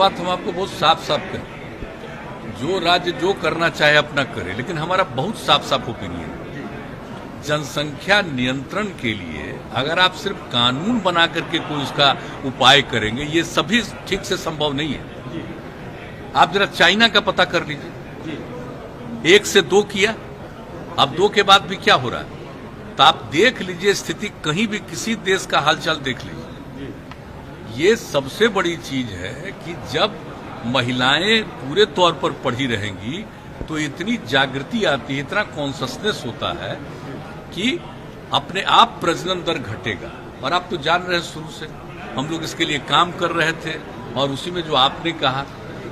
बात हम आपको बहुत साफ साफ करें, जो राज्य जो करना चाहे अपना करे, लेकिन हमारा बहुत साफ साफ ओपिनियन है। जनसंख्या नियंत्रण के लिए अगर आप सिर्फ कानून बना करके कोई उसका उपाय करेंगे, ये सभी ठीक से संभव नहीं है। आप जरा चाइना का पता कर लीजिए, 1 से 2 किया, अब 2 के बाद भी क्या हो रहा है, तो आप देख लीजिए स्थिति, कहीं भी किसी देश का हालचाल देख लीजिए। ये सबसे बड़ी चीज है कि जब महिलाएं पूरे तौर पर पढ़ी रहेंगी तो इतनी जागृति आती है, इतना कॉन्शसनेस होता है कि अपने आप प्रजनन दर घटेगा। और आप तो जान रहे हैं, शुरू से हम लोग इसके लिए काम कर रहे थे, और उसी में जो आपने कहा,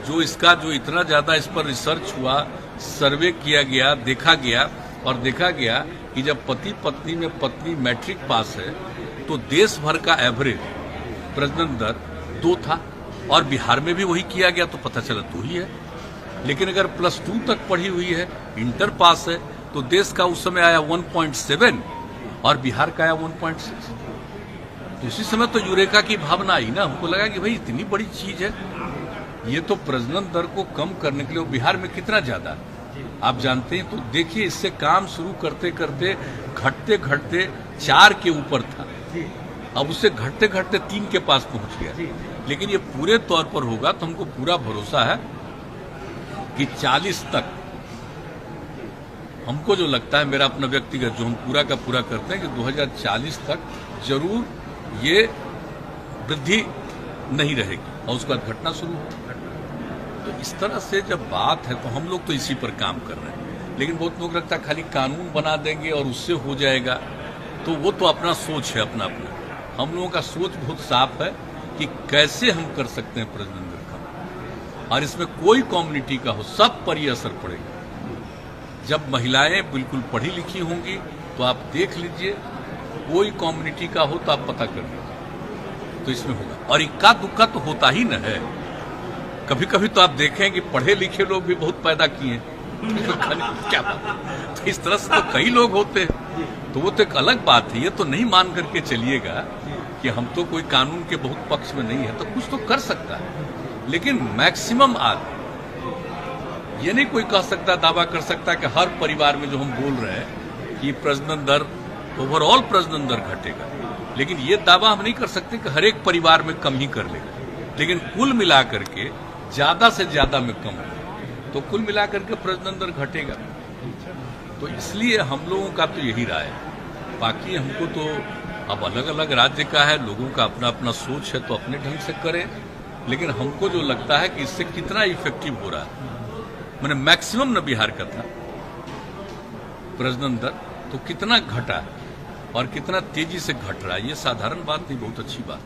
जो इसका जो इतना ज्यादा इस पर रिसर्च हुआ, सर्वे किया गया, देखा गया, और देखा गया कि जब पति पत्नी में पत्नी मैट्रिक पास है तो देश भर का एवरेज प्रजनन दर 2 था, और बिहार में भी वही किया गया, तो पता चला 2 ही है। लेकिन अगर +2 तक पढ़ी हुई है, इंटर पास है, तो देश का उस समय आया 1.7 और बिहार का आया 1.6। तो उसी समय तो यूरेका की भावना आई ना, हमको लगा कि भाई इतनी बड़ी चीज है, ये तो प्रजनन दर को कम करने के लिए। बिहार में कितना ज्यादा आप जानते हैं, तो देखिए इससे काम शुरू करते करते घटते घटते 4 के ऊपर था, अब उससे घटते घटते 3 के पास पहुंच गया। लेकिन ये पूरे तौर पर होगा तो हमको पूरा भरोसा है कि 40 तक, हमको जो लगता है, मेरा अपना व्यक्तिगत जो हम पूरा का पूरा करते हैं कि 2040 तक जरूर ये वृद्धि नहीं रहेगी और उसके बाद घटना शुरू होगी। तो इस तरह से जब बात है तो हम लोग तो इसी पर काम कर रहे हैं। लेकिन बहुत लोग लगता है खाली कानून बना देंगे और उससे हो जाएगा, तो वो तो अपना सोच है, अपना अपना। हम लोगों का सोच बहुत साफ है कि कैसे हम कर सकते हैं प्रजनन दर कम, और इसमें कोई कम्युनिटी का हो, सब पर ये असर पड़ेगा। जब महिलाएं बिल्कुल पढ़ी लिखी होंगी तो आप देख लीजिए, कोई कम्युनिटी का हो तो आप पता कर लीजिए, तो इसमें होगा। और इक्का दुक्का तो होता ही न है, कभी कभी तो आप देखें कि पढ़े लिखे लोग भी बहुत पैदा किए हैं। क्या बात, तो इस तरह से तो कई लोग होते हैं, तो वो तो एक अलग बात है। ये तो नहीं मान करके चलिएगा कि हम तो कोई कानून के बहुत पक्ष में नहीं है, तो कुछ तो कर सकता है। लेकिन मैक्सिमम आदमी, ये नहीं कोई कह सकता, दावा कर सकता कि हर परिवार में जो हम बोल रहे हैं कि प्रजनन दर, ओवरऑल प्रजनन दर घटेगा, लेकिन ये दावा हम नहीं कर सकते कि हर एक परिवार में कम ही कर लेगा। लेकिन कुल मिलाकर के ज्यादा से ज्यादा में कम हो, तो कुल मिलाकर के प्रजनन दर घटेगा। तो इसलिए हम लोगों का तो यही राय है। बाकी हमको तो अब अलग अलग राज्य का है, लोगों का अपना अपना सोच है, तो अपने ढंग से करें। लेकिन हमको जो लगता है कि इससे कितना इफेक्टिव हो रहा है, मैंने मैक्सिमम न बिहार का था प्रजनन दर, तो कितना घटा और कितना तेजी से घट रहा है, ये साधारण बात नहीं, बहुत अच्छी बात।